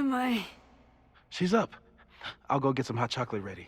am I? She's up. I'll go get some hot chocolate ready.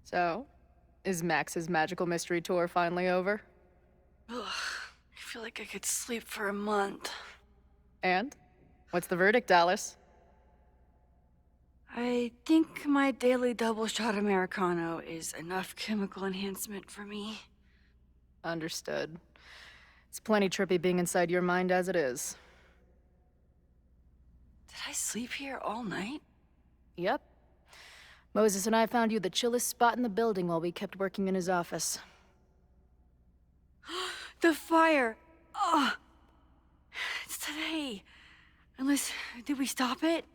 So, is Max's magical mystery tour finally over? Ugh, I feel like I could sleep for a month. And? What's the verdict, Alice? I think my daily double shot Americano is enough chemical enhancement for me. Understood. It's plenty trippy being inside your mind as it is. Did I sleep here all night? Yep. Moses and I found you the chillest spot in the building while we kept working in his office. The fire! Ugh! It's today. Unless, did we stop it?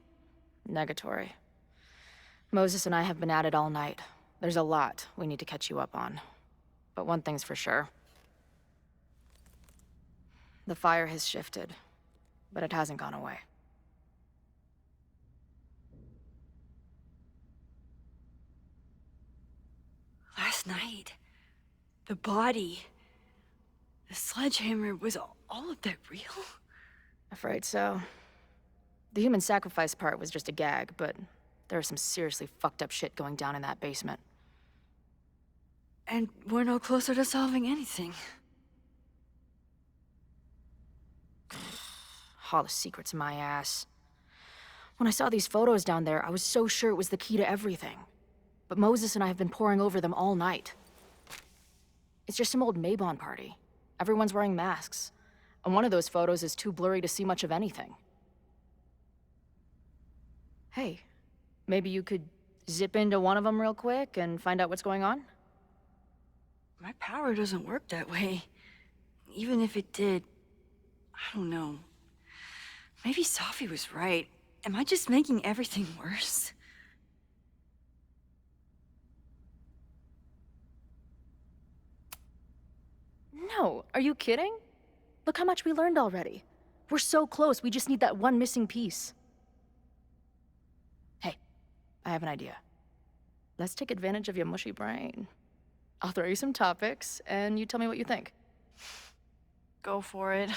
Negatory. Moses and I have been at it all night. There's a lot we need to catch you up on. But one thing's for sure. The fire has shifted, but it hasn't gone away. Last night, the body, the sledgehammer, was all of that real? Afraid so. The human sacrifice part was just a gag, but there's some seriously fucked up shit going down in that basement. And we're no closer to solving anything. All the secrets, my ass. When I saw these photos down there, I was so sure it was the key to everything. But Moses and I have been poring over them all night. It's just some old Mabon party. Everyone's wearing masks. And one of those photos is too blurry to see much of anything. Hey, maybe you could zip into one of them real quick and find out what's going on? My power doesn't work that way. Even if it did, I don't know. Maybe Safi was right. Am I just making everything worse? No, are you kidding? Look how much we learned already. We're so close, we just need that one missing piece. Hey, I have an idea. Let's take advantage of your mushy brain. I'll throw you some topics, and you tell me what you think. Go for it.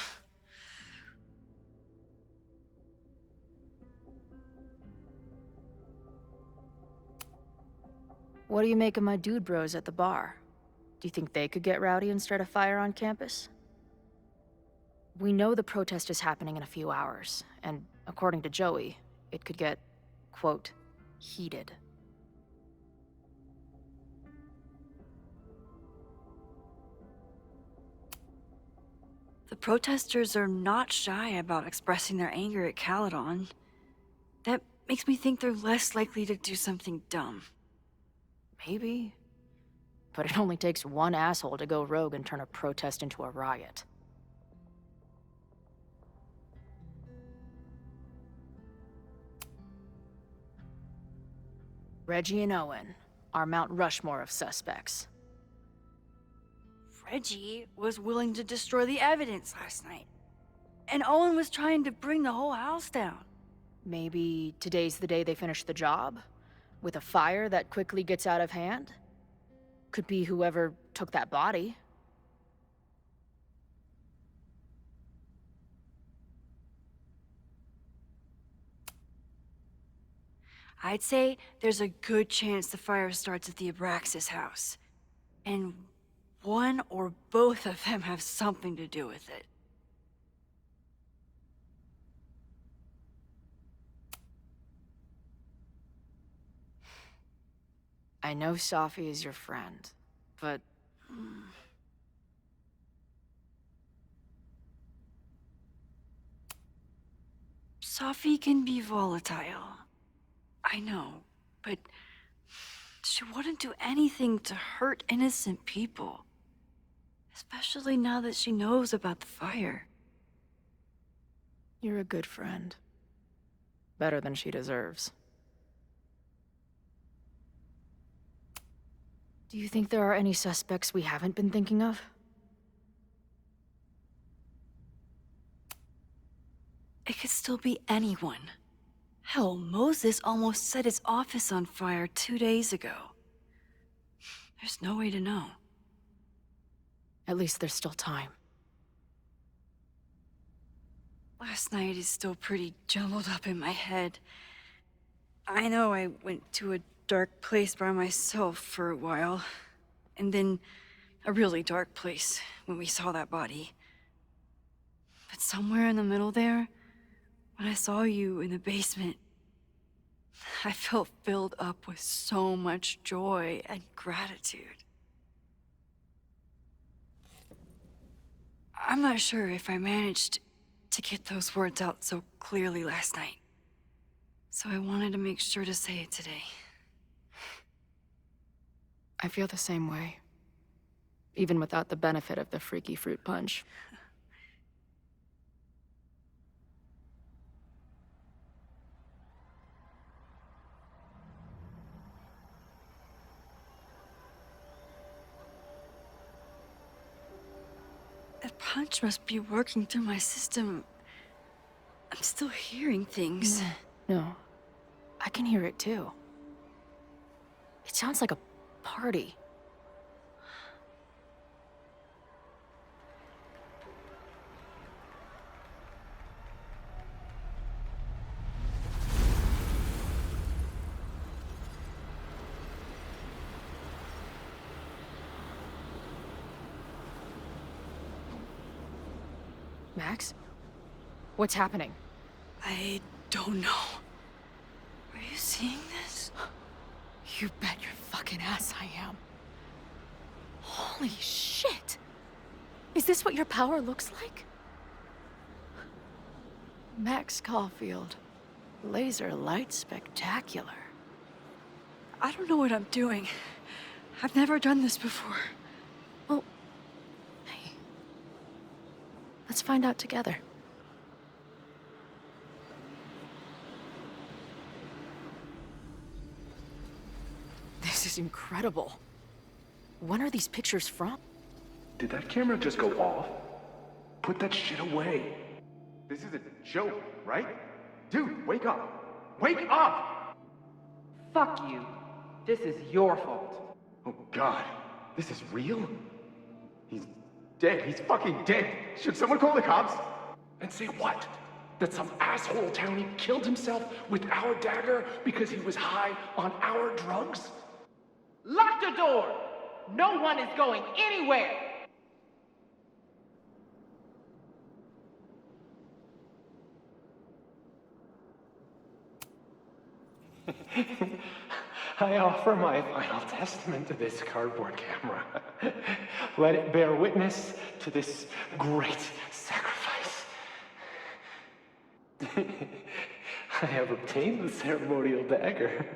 What do you make of my dude bros at the bar? Do you think they could get rowdy and start a fire on campus? We know the protest is happening in a few hours, and according to Joey, it could get, quote, heated. The protesters are not shy about expressing their anger at Caledon. That makes me think they're less likely to do something dumb. Maybe. But it only takes one asshole to go rogue and turn a protest into a riot. Reggie and Owen, our Mount Rushmore of suspects. Reggie was willing to destroy the evidence last night. And Owen was trying to bring the whole house down. Maybe today's the day they finish the job? With a fire that quickly gets out of hand? Could be whoever took that body. I'd say there's a good chance the fire starts at the Abraxas house. And one or both of them have something to do with it. I know Safi is your friend, but Safi can be volatile. I know, but she wouldn't do anything to hurt innocent people. Especially now that she knows about the fire. you're a good friend. Better than she deserves. Do you think there are any suspects we haven't been thinking of? It could still be anyone. Hell, Moses almost set his office on fire 2 days ago. There's no way to know. At least there's still time. Last night is still pretty jumbled up in my head. I know I went to a dark place by myself for a while, and then a really dark place when we saw that body. But somewhere in the middle there, when I saw you in the basement, I felt filled up with so much joy and gratitude. I'm not sure if I managed to get those words out so clearly last night. So I wanted to make sure to say it today. I feel the same way. Even without the benefit of the freaky fruit punch. The punch must be working through my system. I'm still hearing things. No. I can hear it too. It sounds like a party. Max? What's happening? I don't know. Are you seeing this? You bet your fucking ass I am. Holy shit! Is this what your power looks like? Max Caulfield. Laser light spectacular. I don't know what I'm doing. I've never done this before. Well, hey. Let's find out together. This is incredible. When are these pictures from? Did that camera just go off? Put that shit away. This is a joke, right? Dude, wake up! Wake up! Fuck you. This is your fault. Oh god, this is real? He's dead. He's fucking dead. Should someone call the cops? And say what? That some asshole townie killed himself with our dagger because he was high on our drugs? Lock the door! No one is going anywhere! I offer my final testament to this cardboard camera. Let it bear witness to this great sacrifice. I have obtained the ceremonial dagger.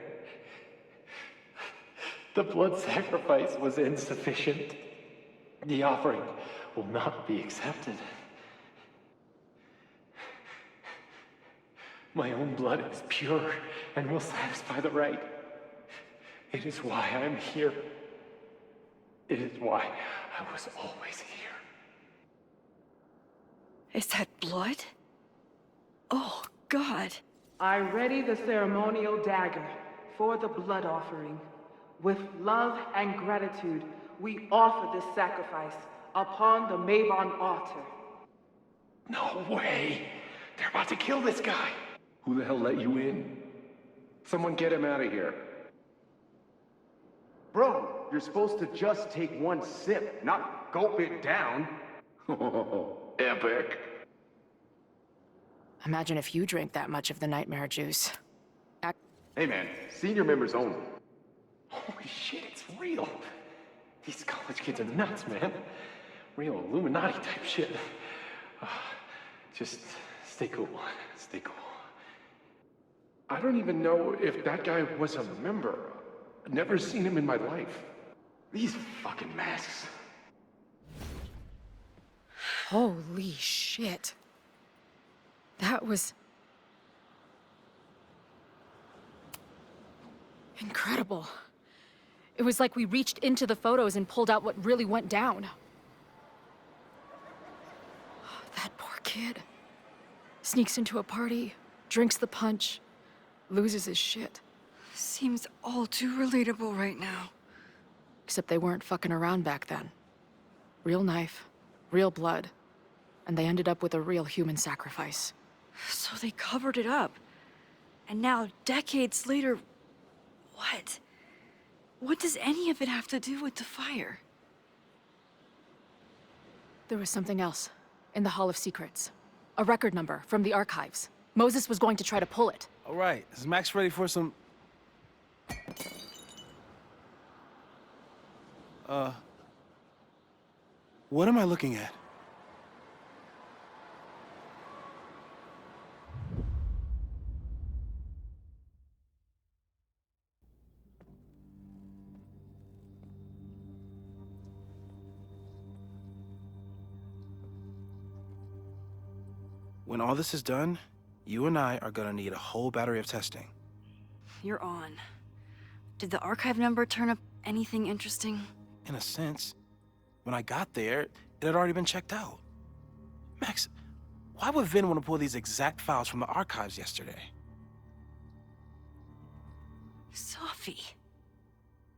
The blood sacrifice was insufficient. The offering will not be accepted. My own blood is pure and will satisfy the rite. It is why I'm here. It is why I was always here. Is that blood? Oh, God. I ready the ceremonial dagger for the blood offering. With love and gratitude, we offer this sacrifice upon the Mabon altar. No way! They're about to kill this guy! Who the hell let you in? Someone get him out of here. Bro, you're supposed to just take one sip, not gulp it down. Epic. Imagine if you drank that much of the nightmare juice. Hey man, senior members only. Holy shit, it's real. These college kids are nuts, man. Real Illuminati type shit. Just stay cool. Stay cool. I don't even know if that guy was a member. Never seen him in my life. These fucking masks. Holy shit. That was... incredible. It was like we reached into the photos and pulled out what really went down. That poor kid. Sneaks into a party, drinks the punch, loses his shit. Seems all too relatable right now. Except they weren't fucking around back then. Real knife, real blood, and they ended up with a real human sacrifice. So they covered it up. And now, decades later, what? What does any of it have to do with the fire? There was something else in the Hall of Secrets. A record number from the archives. Moses was going to try to pull it. All right, is Max ready for some... What am I looking at? When all this is done, you and I are gonna need a whole battery of testing. You're on. Did the archive number turn up anything interesting? In a sense. When I got there, it had already been checked out. Max, why would Vin want to pull these exact files from the archives yesterday? Sophie.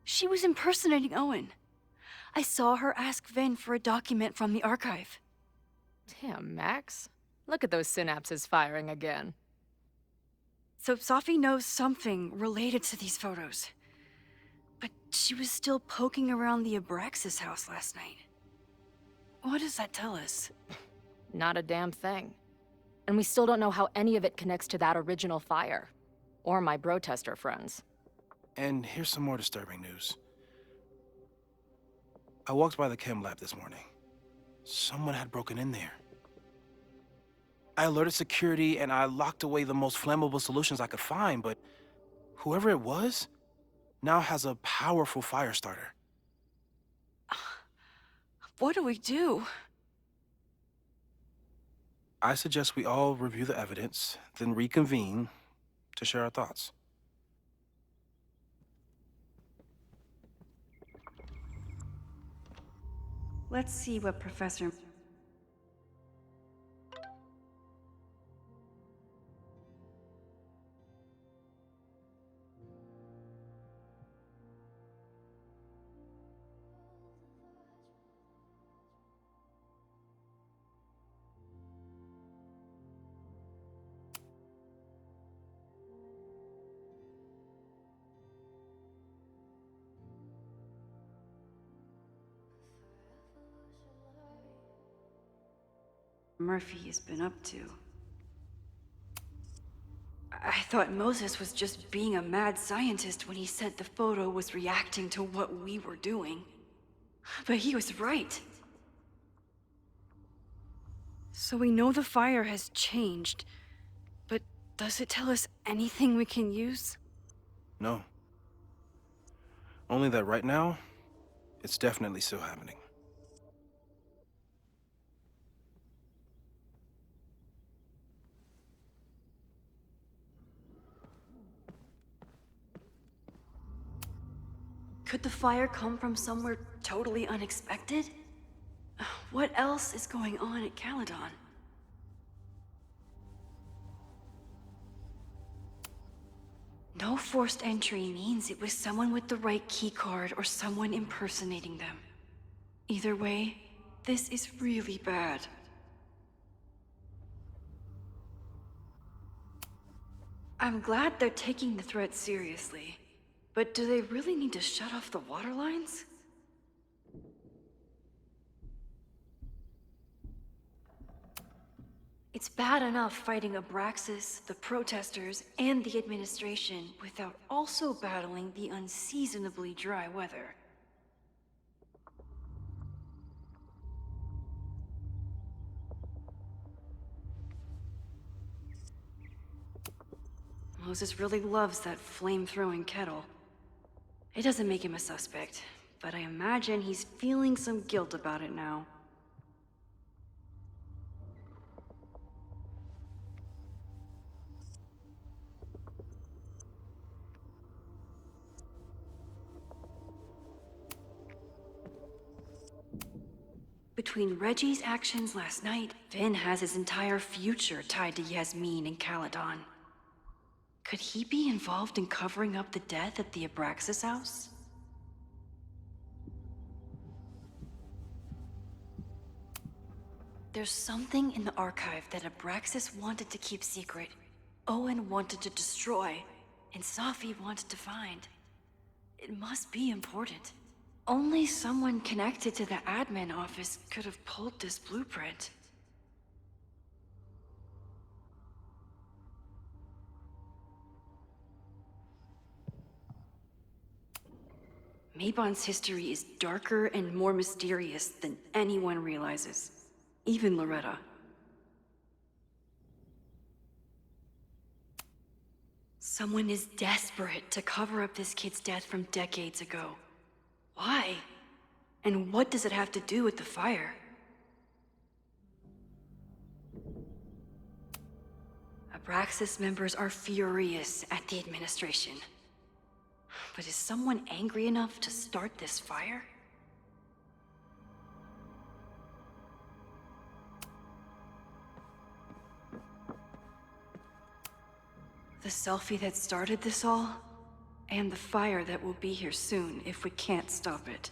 She was impersonating Owen. I saw her ask Vin for a document from the archive. Damn, Max. Look at those synapses firing again. So Sophie knows something related to these photos. But she was still poking around the Abraxas house last night. What does that tell us? Not a damn thing. And we still don't know how any of it connects to that original fire. Or my bro-tester friends. And here's some more disturbing news. I walked by the chem lab this morning. Someone had broken in there. I alerted security and I locked away the most flammable solutions I could find, but whoever it was now has a powerful fire starter. What do we do? I suggest we all review the evidence, then reconvene to share our thoughts. Let's see what Professor... Murphy has been up to. I thought Moses was just being a mad scientist when he said the photo was reacting to what we were doing. But he was right. So we know the fire has changed, but does it tell us anything we can use? No. Only that right now, it's definitely still happening. Could the fire come from somewhere totally unexpected? What else is going on at Caledon? No forced entry means it was someone with the right keycard or someone impersonating them. Either way, this is really bad. I'm glad they're taking the threat seriously. But do they really need to shut off the water lines? It's bad enough fighting Abraxas, the protesters, and the administration without also battling the unseasonably dry weather. Moses really loves that flame-throwing kettle. It doesn't make him a suspect, but I imagine he's feeling some guilt about it now. Between Reggie's actions last night, Vin has his entire future tied to Yasmin and Caledon. Could he be involved in covering up the death at the Abraxas house? There's something in the archive that Abraxas wanted to keep secret, Owen wanted to destroy, and Safi wanted to find. It must be important. Only someone connected to the admin office could have pulled this blueprint. Mabon's history is darker and more mysterious than anyone realizes. Even Loretta. Someone is desperate to cover up this kid's death from decades ago. Why? And what does it have to do with the fire? Abraxas members are furious at the administration. But is someone angry enough to start this fire? The selfie that started this all, and the fire that will be here soon if we can't stop it.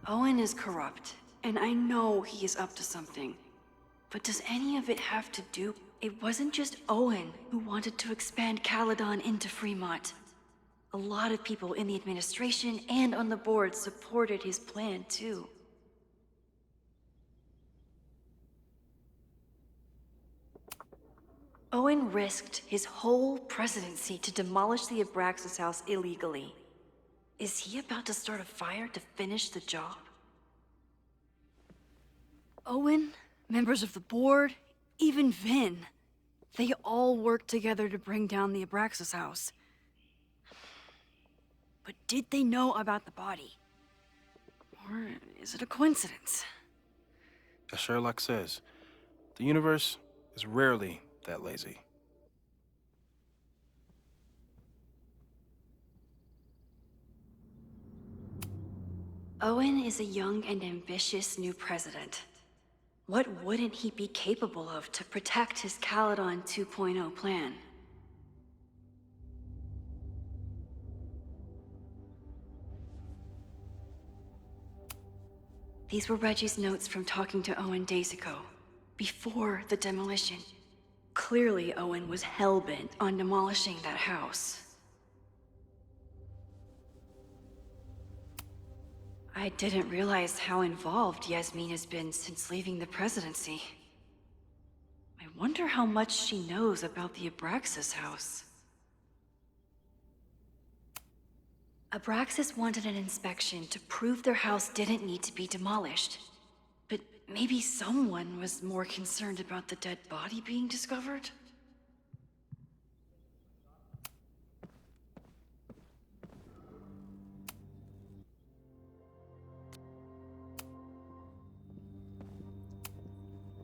Owen is corrupt, and I know he is up to something. But does any of it have to do? It wasn't just Owen who wanted to expand Caledon into Fremont. A lot of people in the administration and on the board supported his plan too. Owen risked his whole presidency to demolish the Abraxas house illegally. Is he about to start a fire to finish the job? Owen, members of the board, even Vin. They all worked together to bring down the Abraxas house. But did they know about the body? Or is it a coincidence? As Sherlock says, the universe is rarely that lazy. Owen is a young and ambitious new president. What wouldn't he be capable of to protect his Caledon 2.0 plan? These were Reggie's notes from talking to Owen days ago, before the demolition. Clearly, Owen was hell-bent on demolishing that house. I didn't realize how involved Yasmin has been since leaving the presidency. I wonder how much she knows about the Abraxas house. Abraxas wanted an inspection to prove their house didn't need to be demolished. But maybe someone was more concerned about the dead body being discovered?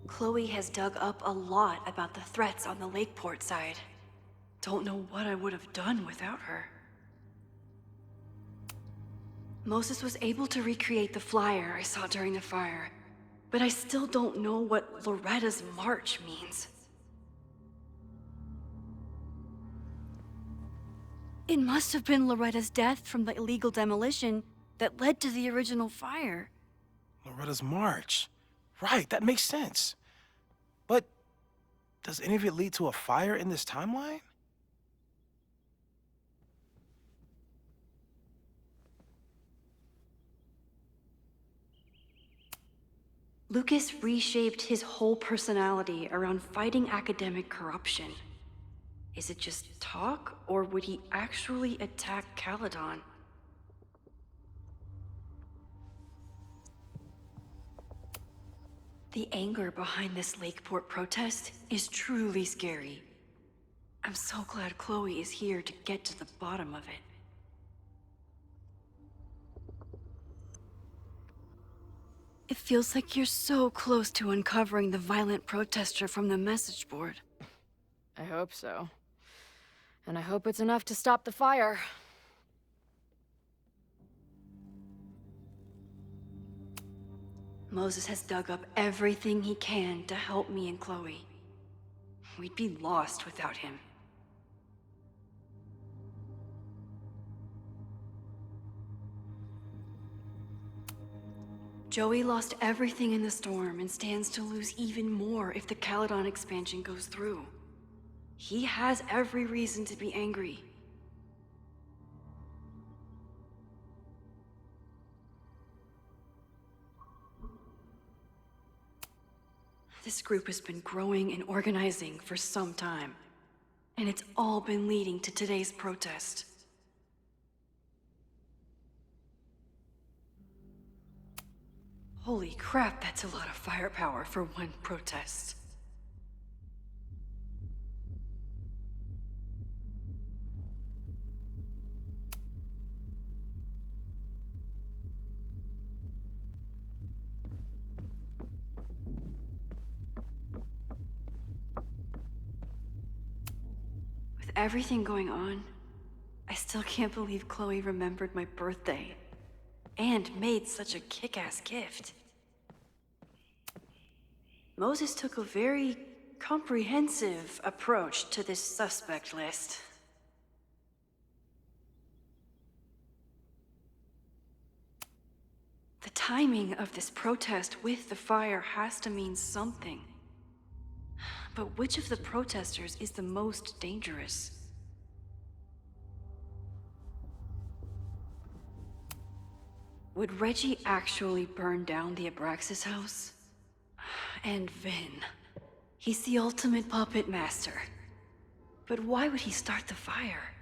Chloe has dug up a lot about the threats on the Lakeport side. Don't know what I would have done without her. Moses was able to recreate the flyer I saw during the fire, but I still don't know what Loretta's march means. It must have been Loretta's death from the illegal demolition that led to the original fire. Loretta's march. Right, that makes sense. But Does any of it lead to a fire in this timeline? Lucas reshaped his whole personality around fighting academic corruption. Is it just talk, or would he actually attack Caledon? The anger behind this Lakeport protest is truly scary. I'm so glad Chloe is here to get to the bottom of it. It feels like you're so close to uncovering the violent protester from the message board. I hope so. And I hope it's enough to stop the fire. Moses has dug up everything he can to help me and Chloe. We'd be lost without him. Joey lost everything in the storm and stands to lose even more if the Caledon expansion goes through. He has every reason to be angry. This group has been growing and organizing for some time, and it's all been leading to today's protest. Holy crap, that's a lot of firepower for one protest. With everything going on, I still can't believe Chloe remembered my birthday and made such a kick-ass gift. Moses took a very comprehensive approach to this suspect list. The timing of this protest with the fire has to mean something. But which of the protesters is the most dangerous? Would Reggie actually burn down the Abraxas house? And Vin. He's the ultimate puppet master. But why would he start the fire?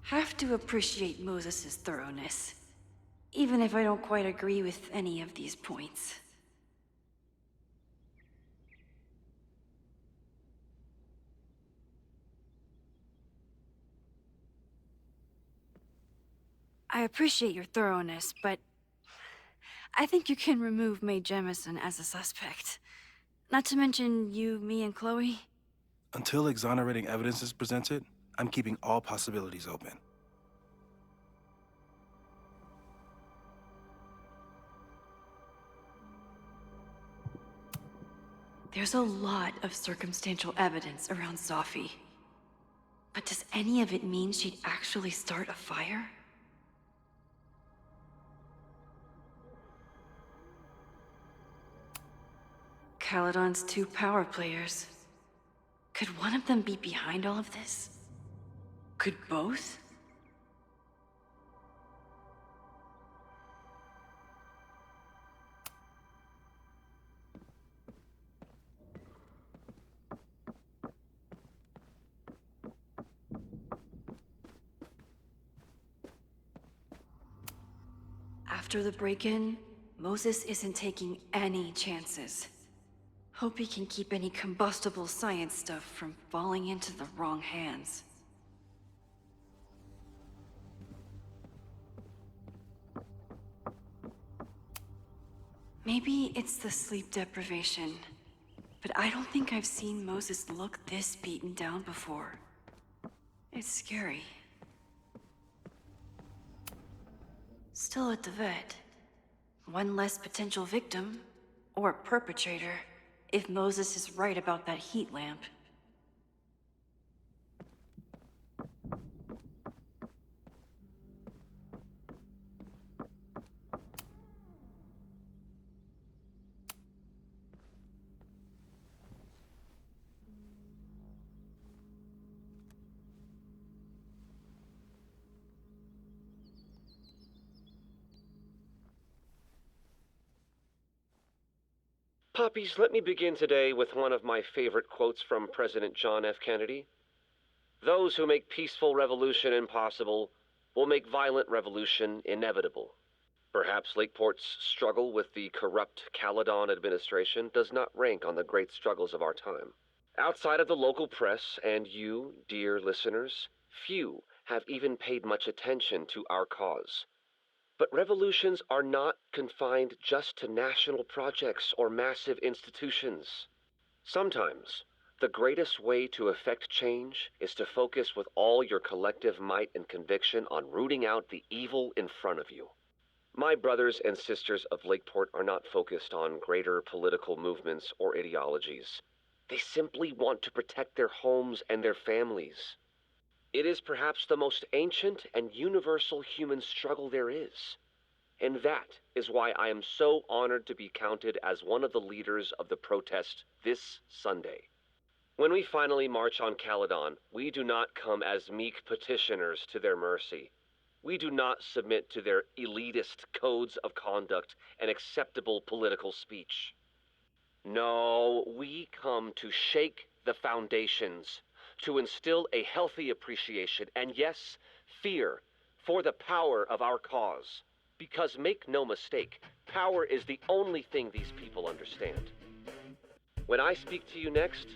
Have to appreciate Moses' thoroughness, even if I don't quite agree with any of these points. I appreciate your thoroughness, but I think you can remove Mae Jemison as a suspect. Not to mention you, me, and Chloe. Until exonerating evidence is presented, I'm keeping all possibilities open. There's a lot of circumstantial evidence around Sophie. But does any of it mean she'd actually start a fire? Caledon's two power players. Could one of them be behind all of this? Could both? After the break-in, Moses isn't taking any chances. Hope he can keep any combustible science stuff from falling into the wrong hands. Maybe it's the sleep deprivation, but I don't think I've seen Moses look this beaten down before. It's scary. Still at the vet. One less potential victim, or perpetrator, if Moses is right about that heat lamp. Poppies, let me begin today with one of my favorite quotes from President John F. Kennedy. Those who make peaceful revolution impossible will make violent revolution inevitable. Perhaps Lakeport's struggle with the corrupt Caledon administration does not rank on the great struggles of our time. Outside of the local press and you, dear listeners, few have even paid much attention to our cause. But revolutions are not confined just to national projects or massive institutions. Sometimes, the greatest way to effect change is to focus with all your collective might and conviction on rooting out the evil in front of you. My brothers and sisters of Lakeport are not focused on greater political movements or ideologies. They simply want to protect their homes and their families. It is perhaps the most ancient and universal human struggle there is. And that is why I am so honored to be counted as one of the leaders of the protest this Sunday. When we finally march on Caledon, we do not come as meek petitioners to their mercy. We do not submit to their elitist codes of conduct and acceptable political speech. No, we come to shake the foundations, to instill a healthy appreciation and, yes, fear for the power of our cause. Because make no mistake, power is the only thing these people understand. When I speak to you next,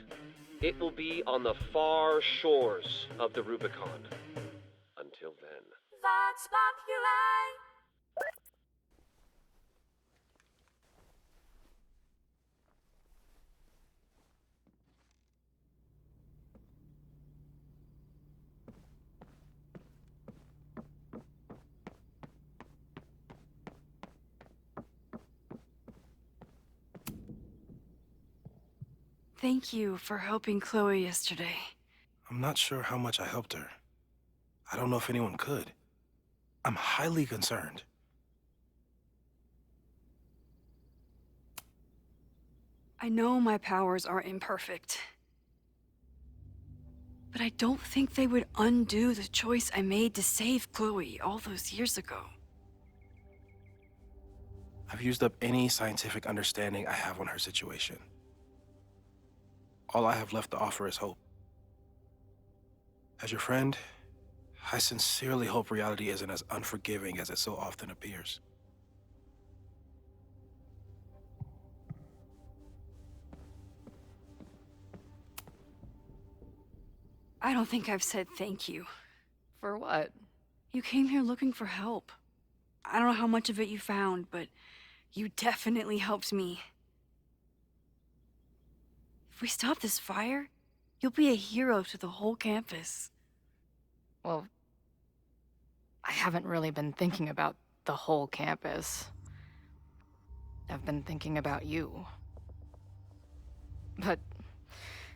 it will be on the far shores of the Rubicon. Until then. Vox Populi. Thank you for helping Chloe yesterday. I'm not sure how much I helped her. I don't know if anyone could. I'm highly concerned. I know my powers are imperfect. But I don't think they would undo the choice I made to save Chloe all those years ago. I've used up any scientific understanding I have on her situation. All I have left to offer is hope. As your friend, I sincerely hope reality isn't as unforgiving as it so often appears. I don't think I've said thank you. For what? You came here looking for help. I don't know how much of it you found, but you definitely helped me. If we stop this fire, you'll be a hero to the whole campus. Well, I haven't really been thinking about the whole campus. I've been thinking about you. But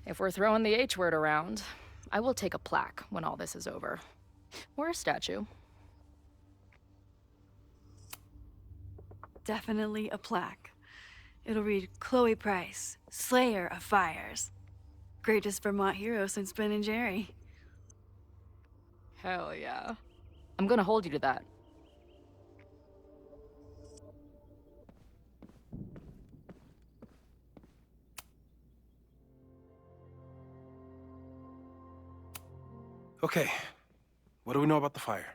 if we're throwing the H word around, I will take a plaque when all this is over. Or a statue. Definitely a plaque. It'll read Chloe Price, Slayer of Fires. Greatest Vermont hero since Ben and Jerry. Hell yeah. I'm gonna hold you to that. Okay, what do we know about the fire?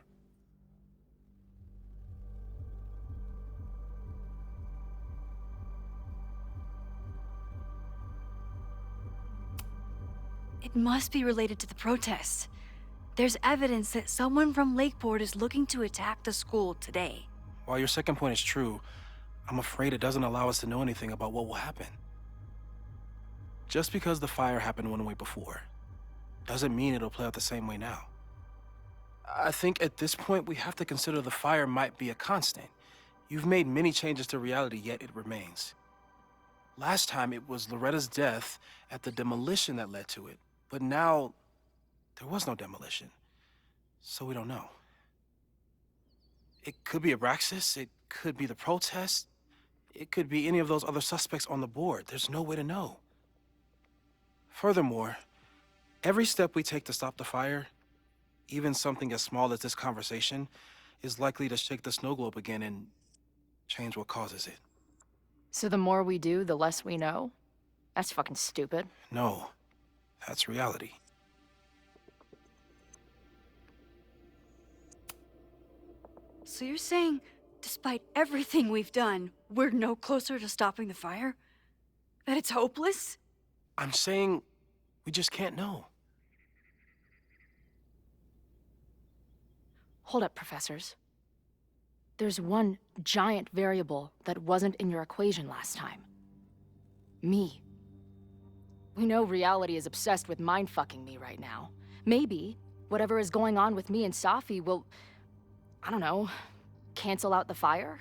It must be related to the protest. There's evidence that someone from Lakeport is looking to attack the school today. While your second point is true, I'm afraid it doesn't allow us to know anything about what will happen. Just because the fire happened one way before, doesn't mean it'll play out the same way now. I think at this point we have to consider the fire might be a constant. You've made many changes to reality, yet it remains. Last time it was Loretta's death at the demolition that led to it, but now there was no demolition, so we don't know. It could be Abraxas, it could be the protest, it could be any of those other suspects on the board. There's no way to know. Furthermore, every step we take to stop the fire, even something as small as this conversation, is likely to shake the snow globe again and change what causes it. So the more we do, the less we know? That's fucking stupid. No, that's reality. So you're saying, despite everything we've done, we're no closer to stopping the fire? That it's hopeless? I'm saying we just can't know. Hold up, professors. There's one giant variable that wasn't in your equation last time. Me. We know reality is obsessed with mind-fucking me right now. Maybe whatever is going on with me and Safi will, I don't know, cancel out the fire?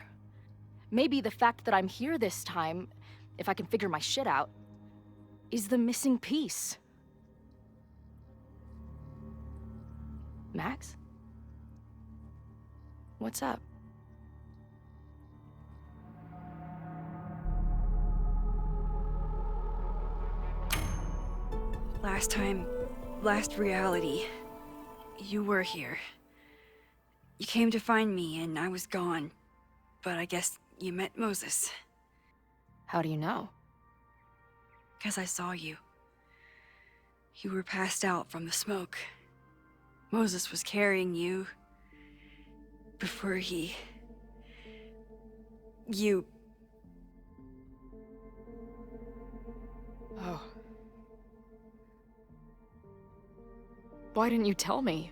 Maybe the fact that I'm here this time, if I can figure my shit out, is the missing piece. Max? What's up? Last time, last reality, you were here. You came to find me and I was gone, but I guess you met Moses. How do you know? 'Cause I saw you. You were passed out from the smoke. Moses was carrying you before you... Oh. Why didn't you tell me?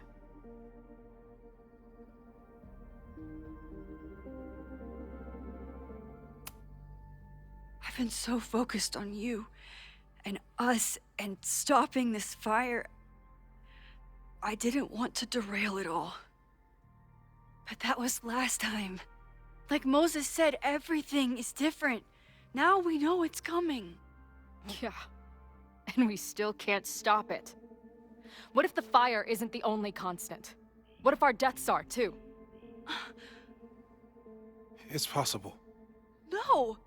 I've been so focused on you and us and stopping this fire. I didn't want to derail it all. But that was last time. Like Moses said, everything is different. Now we know it's coming. Yeah. And we still can't stop it. What if the fire isn't the only constant? What if our deaths are, too? It's possible. No!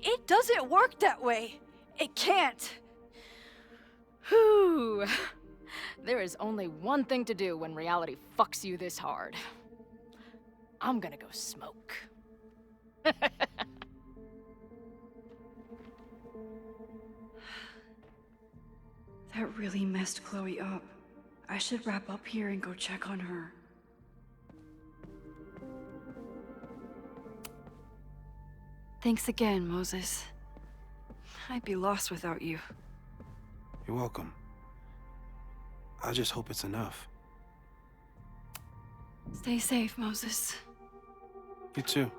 It doesn't work that way. It can't. Whew. There is only one thing to do when reality fucks you this hard. I'm gonna go smoke. That really messed Chloe up. I should wrap up here and go check on her. Thanks again, Moses. I'd be lost without you. You're welcome. I just hope it's enough. Stay safe, Moses. You too.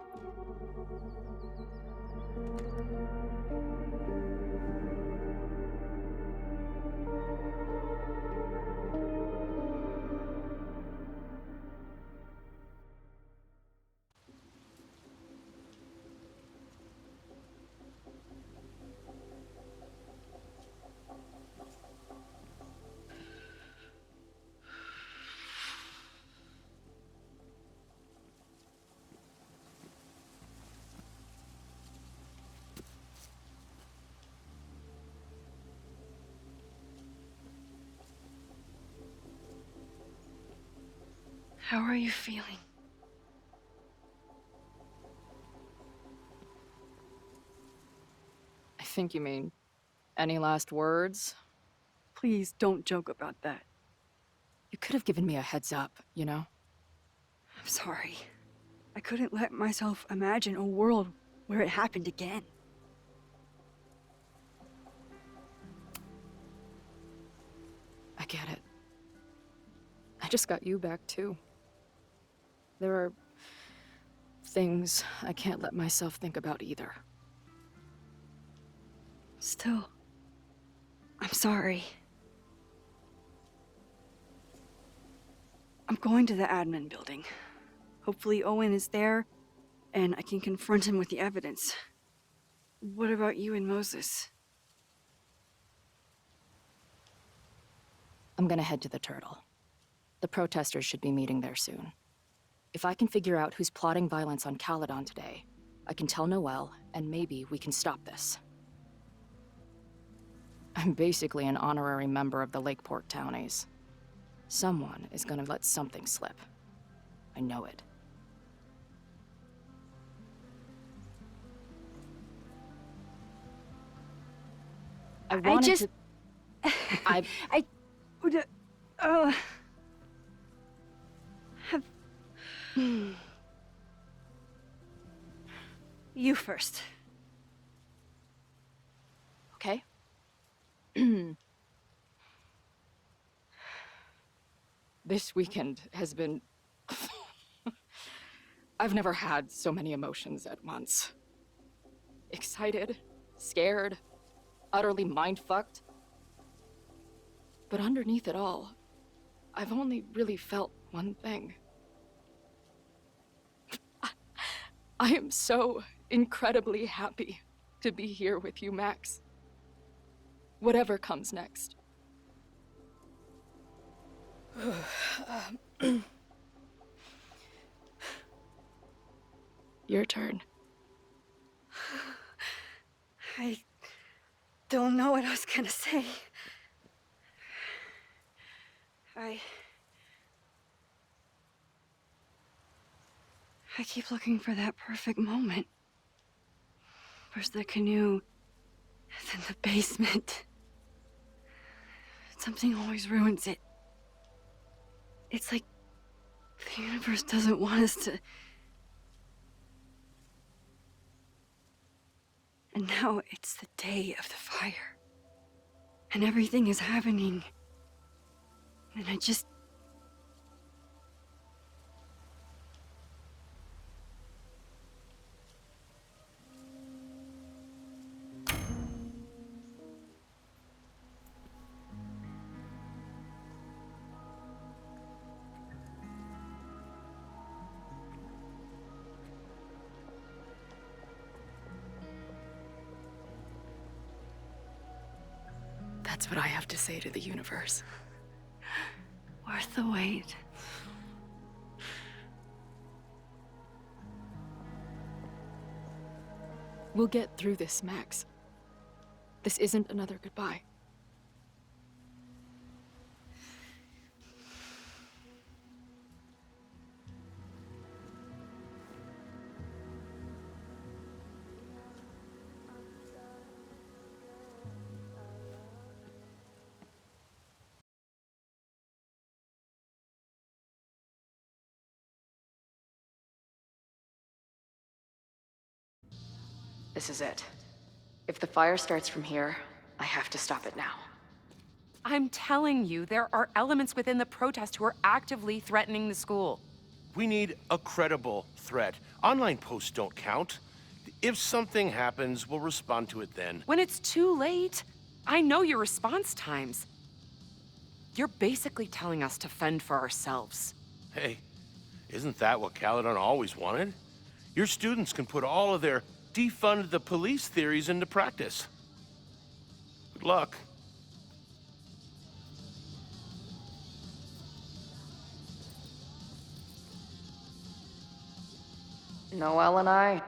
How are you feeling? I think you mean, any last words? Please don't joke about that. You could have given me a heads up, you know? I'm sorry. I couldn't let myself imagine a world where it happened again. I get it. I just got you back, too. There are things I can't let myself think about either. Still, I'm sorry. I'm going to the admin building. Hopefully Owen is there, and I can confront him with the evidence. What about you and Moses? I'm gonna head to the Turtle. The protesters should be meeting there soon. If I can figure out who's plotting violence on Caledon today, I can tell Noelle, and maybe we can stop this. I'm basically an honorary member of the Lakeport Townies. Someone is gonna let something slip. I know it. I I wanted just... to. I. I... would, Uh... have... You first. Okay. This weekend has been. I've never had so many emotions at once. Excited, scared, utterly mind-fucked. But underneath it all, I've only really felt one thing. I am so incredibly happy to be here with you, Max. Whatever comes next. Your turn. I don't know what I was gonna say. I keep looking for that perfect moment. First the canoe, then the basement. Something always ruins it. It's like the universe doesn't want us to... And now it's the day of the fire. And everything is happening. And I just... That's what I have to say to the universe. Worth the wait. We'll get through this, Max. This isn't another goodbye. This is it. If the fire starts from here, I have to stop it now. I'm telling you, there are elements within the protest who are actively threatening the school. We need a credible threat. Online posts don't count. If something happens, we'll respond to it then. When it's too late, I know your response times. You're basically telling us to fend for ourselves. Hey, isn't that what Caledon always wanted? Your students can put all of their defund the police theories into practice. Good luck. Noelle and I...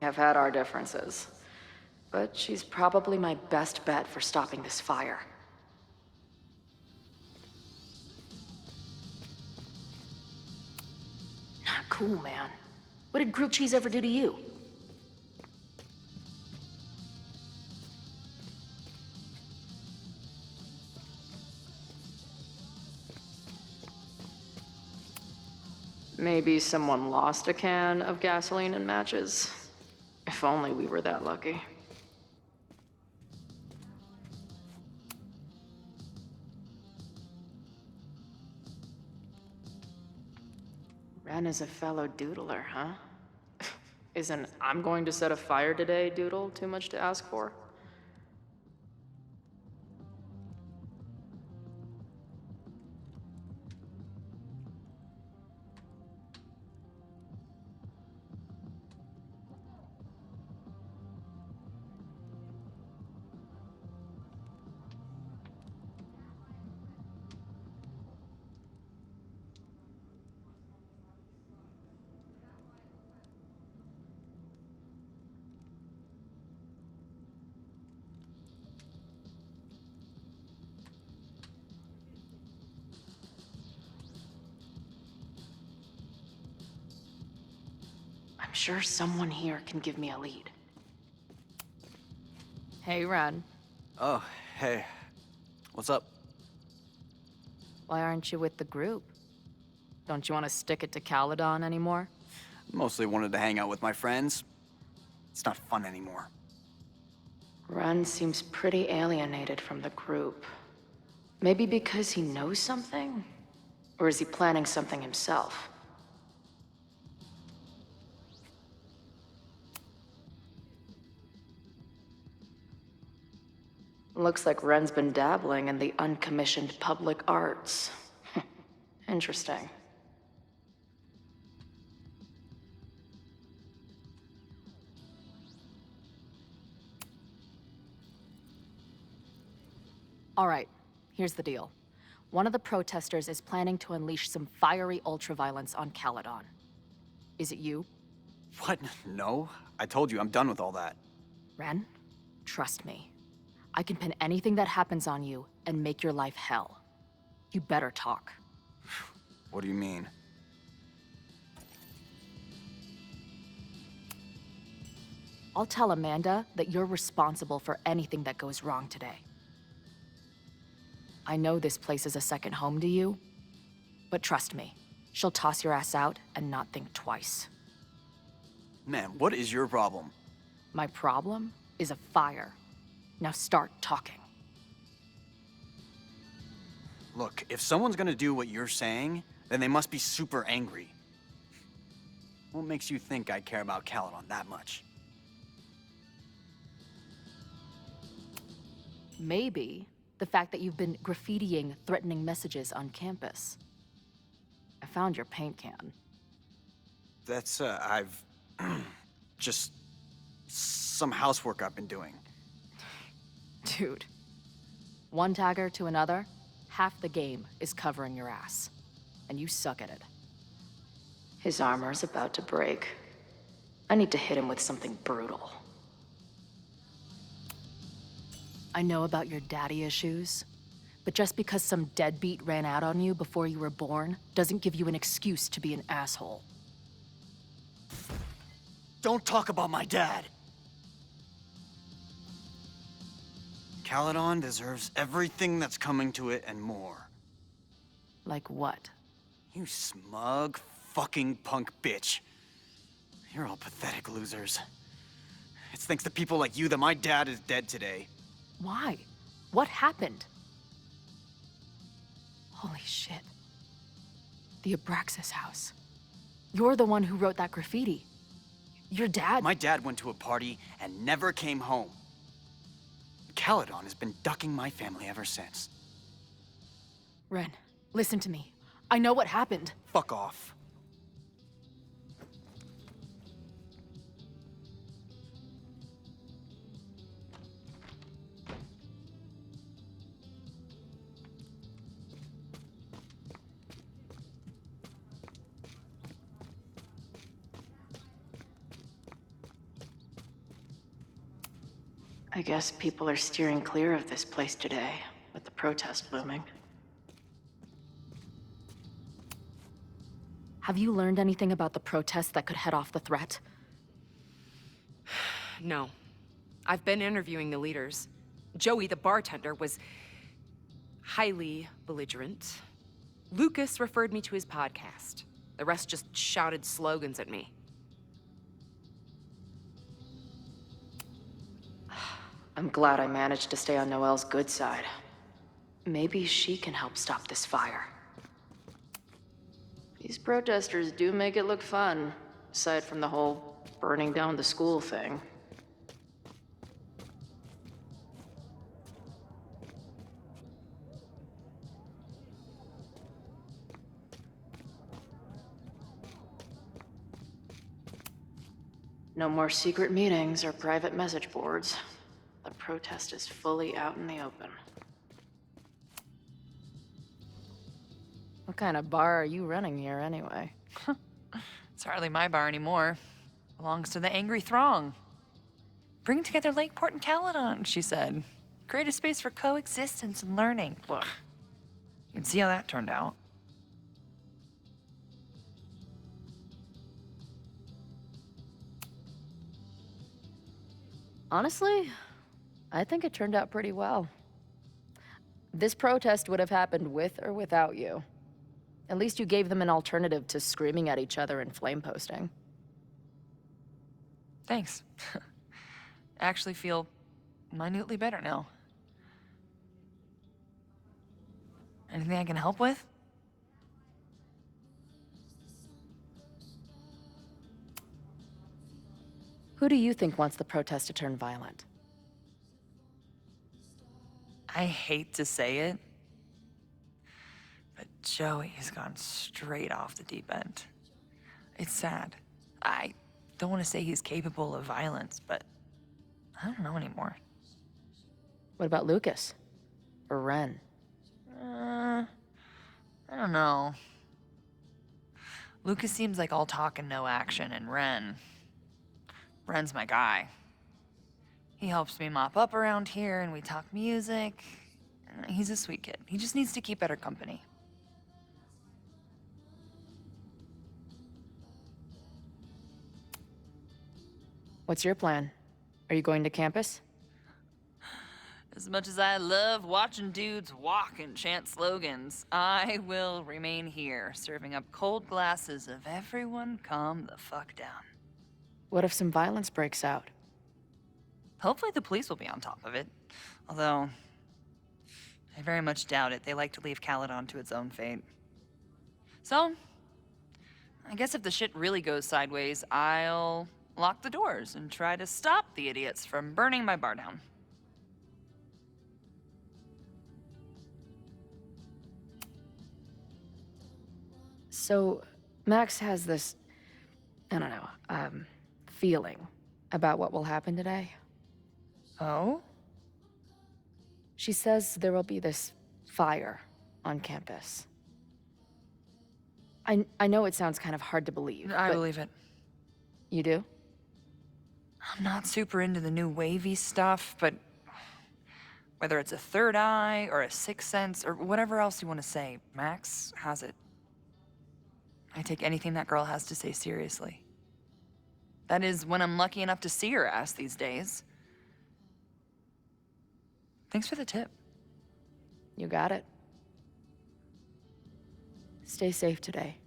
have had our differences, but she's probably my best bet for stopping this fire. Not cool, man. What did grilled cheese ever do to you? Maybe someone lost a can of gasoline and matches. If only we were that lucky. Ren is a fellow doodler, huh? Isn't "I'm going to set a fire today" doodle too much to ask for? I'm sure someone here can give me a lead. Hey, Ren. Oh, hey. What's up? Why aren't you with the group? Don't you want to stick it to Caledon anymore? Mostly wanted to hang out with my friends. It's not fun anymore. Ren seems pretty alienated from the group. Maybe because he knows something? Or is he planning something himself? Looks like Ren's been dabbling in the uncommissioned public arts. Interesting. All right, here's the deal. One of the protesters is planning to unleash some fiery ultraviolence on Caledon. Is it you? What? No. I told you, I'm done with all that. Ren, trust me. I can pin anything that happens on you and make your life hell. You better talk. What do you mean? I'll tell Amanda that you're responsible for anything that goes wrong today. I know this place is a second home to you, but trust me, she'll toss your ass out and not think twice. Man, what is your problem? My problem is a fire. Now start talking. Look, if someone's gonna do what you're saying, then they must be super angry. What makes you think I care about Caledon that much? Maybe the fact that you've been graffitiing threatening messages on campus. I found your paint can. That's, I've... just... some housework I've been doing. Dude. One tagger to another, half the game is covering your ass. And you suck at it. His armor's about to break. I need to hit him with something brutal. I know about your daddy issues, but just because some deadbeat ran out on you before you were born doesn't give you an excuse to be an asshole. Don't talk about my dad! Caledon deserves everything that's coming to it and more. Like what? You smug, fucking punk bitch. You're all pathetic losers. It's thanks to people like you that my dad is dead today. Why? What happened? Holy shit. The Abraxas house. You're the one who wrote that graffiti. Your dad— My dad went to a party and never came home. Caledon has been ducking my family ever since. Ren, listen to me. I know what happened. Fuck off. I guess people are steering clear of this place today, with the protest looming. Have you learned anything about the protest that could head off the threat? No. I've been interviewing the leaders. Joey, the bartender, was highly belligerent. Lucas referred me to his podcast. The rest just shouted slogans at me. I'm glad I managed to stay on Noelle's good side. Maybe she can help stop this fire. These protesters do make it look fun, aside from the whole burning down the school thing. No more secret meetings or private message boards. The protest is fully out in the open. What kind of bar are you running here, anyway? It's hardly my bar anymore. Belongs to the angry throng. Bring together Lakeport and Caledon, she said. Create a space for coexistence and learning. Ugh. You can see how that turned out. Honestly, I think it turned out pretty well. This protest would have happened with or without you. At least you gave them an alternative to screaming at each other and flame posting. Thanks. I actually feel minutely better now. Anything I can help with? Who do you think wants the protest to turn violent? I hate to say it, but Joey has gone straight off the deep end. It's sad. I don't want to say he's capable of violence, but I don't know anymore. What about Lucas? Or Ren? I don't know. Lucas seems like all talk and no action, and Ren's my guy. He helps me mop up around here, and we talk music. He's a sweet kid. He just needs to keep better company. What's your plan? Are you going to campus? As much as I love watching dudes walk and chant slogans, I will remain here, serving up cold glasses of everyone calm the fuck down. What if some violence breaks out? Hopefully the police will be on top of it. Although, I very much doubt it. They like to leave Caledon to its own fate. So, I guess if the shit really goes sideways, I'll lock the doors and try to stop the idiots from burning my bar down. So, Max has this, I don't know, feeling about what will happen today. Oh? She says there will be this fire on campus. I know it sounds kind of hard to believe. I but believe it. You do? I'm not super into the new wavy stuff, but whether it's a third eye or a sixth sense or whatever else you want to say, Max has it. I take anything that girl has to say seriously. That is, when I'm lucky enough to see her ass these days. Thanks for the tip. You got it. Stay safe today.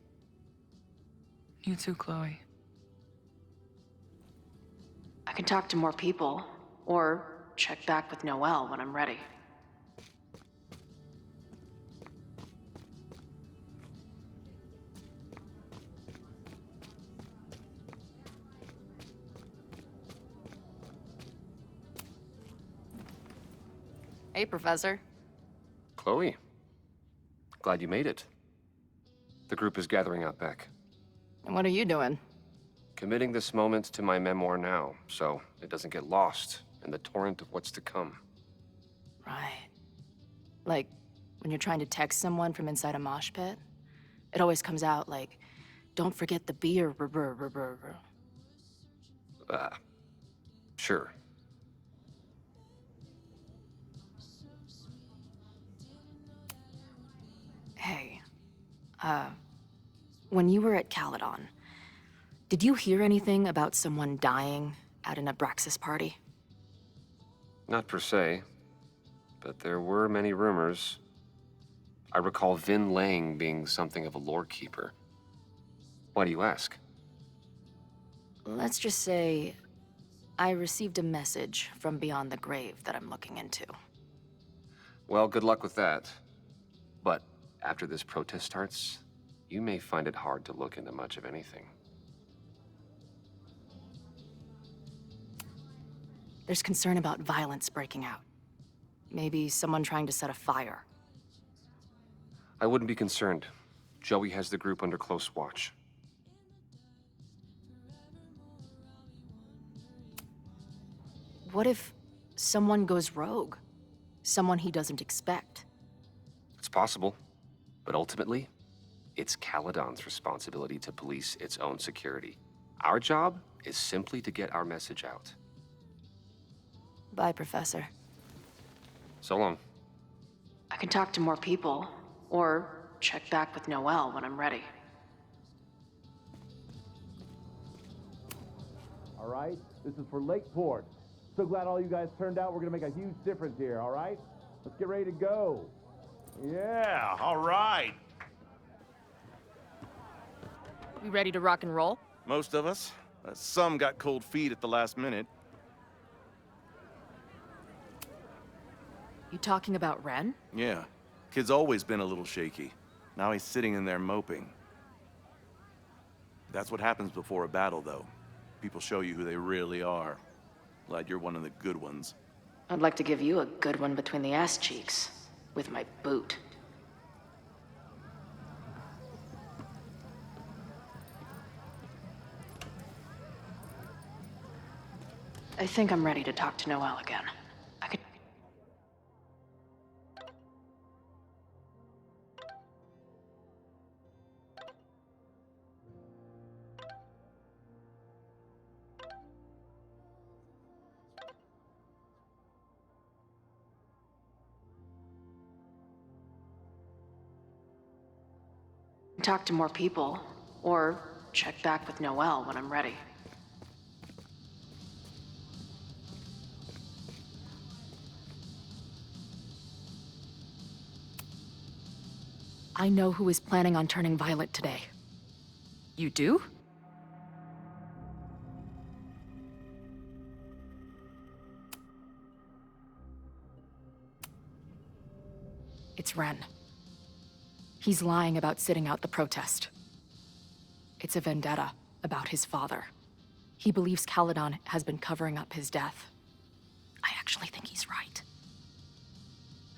You too, Chloe. I can talk to more people, or check back with Noelle when I'm ready. Hey, Professor. Chloe, glad you made it. The group is gathering out back. And what are you doing? Committing this moment to my memoir now, so it doesn't get lost in the torrent of what's to come. Right. Like, when you're trying to text someone from inside a mosh pit, it always comes out like, don't forget the beer, Sure. When you were at Caledon, did you hear anything about someone dying at an Abraxas party? Not per se, but there were many rumors. I recall Vin Lang being something of a lore keeper. Why do you ask? Let's just say I received a message from beyond the grave that I'm looking into. Well, good luck with that. But after this protest starts, you may find it hard to look into much of anything. There's concern about violence breaking out. Maybe someone trying to set a fire. I wouldn't be concerned. Joey has the group under close watch. What if someone goes rogue? Someone he doesn't expect? It's possible, but ultimately, it's Caledon's responsibility to police its own security. Our job is simply to get our message out. Bye, Professor. So long. I can talk to more people, or check back with Noelle when I'm ready. All right, this is for Lakeport. So glad all you guys turned out. We're gonna make a huge difference here, all right? Let's get ready to go. Yeah, all right. We ready to rock and roll? Most of us. Some got cold feet at the last minute. You talking about Ren? Yeah. Kid's always been a little shaky. Now he's sitting in there moping. That's what happens before a battle, though. People show you who they really are. Glad you're one of the good ones. I'd like to give you a good one between the ass cheeks. With my boot. I think I'm ready to talk to Noelle again. I could... talk to more people, or check back with Noelle when I'm ready. I know who is planning on turning violent today. You do? It's Ren. He's lying about sitting out the protest. It's a vendetta about his father. He believes Caledon has been covering up his death. I actually think he's right.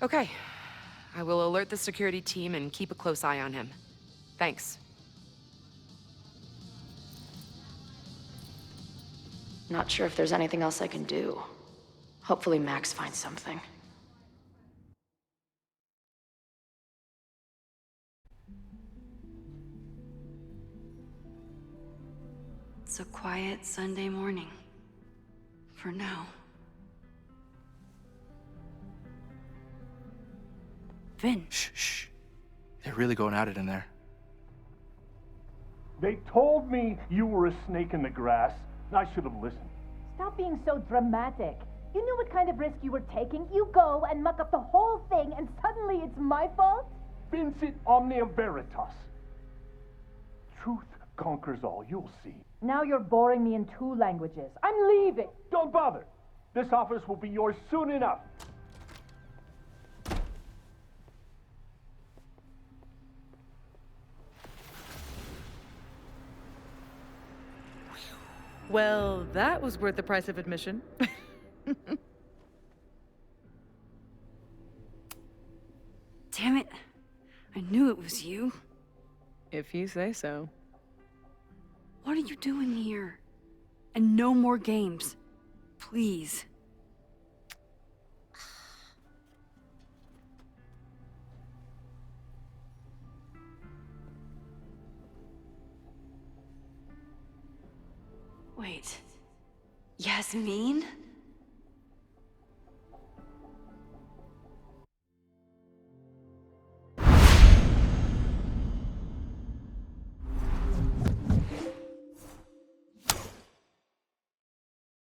Okay. I will alert the security team and keep a close eye on him. Thanks. Not sure if there's anything else I can do. Hopefully Max finds something. It's a quiet Sunday morning. For now. Vin. Shh. They're really going at it in there. They told me you were a snake in the grass. I should have listened. Stop being so dramatic. You knew what kind of risk you were taking. You go and muck up the whole thing, and suddenly it's my fault? Vincit omnia veritas. Truth conquers all, you'll see. Now you're boring me in 2 languages. I'm leaving. Don't bother. This office will be yours soon enough. Well, that was worth the price of admission. Damn it. I knew it was you. If you say so. What are you doing here? And no more games. Please. Wait. Yasmin?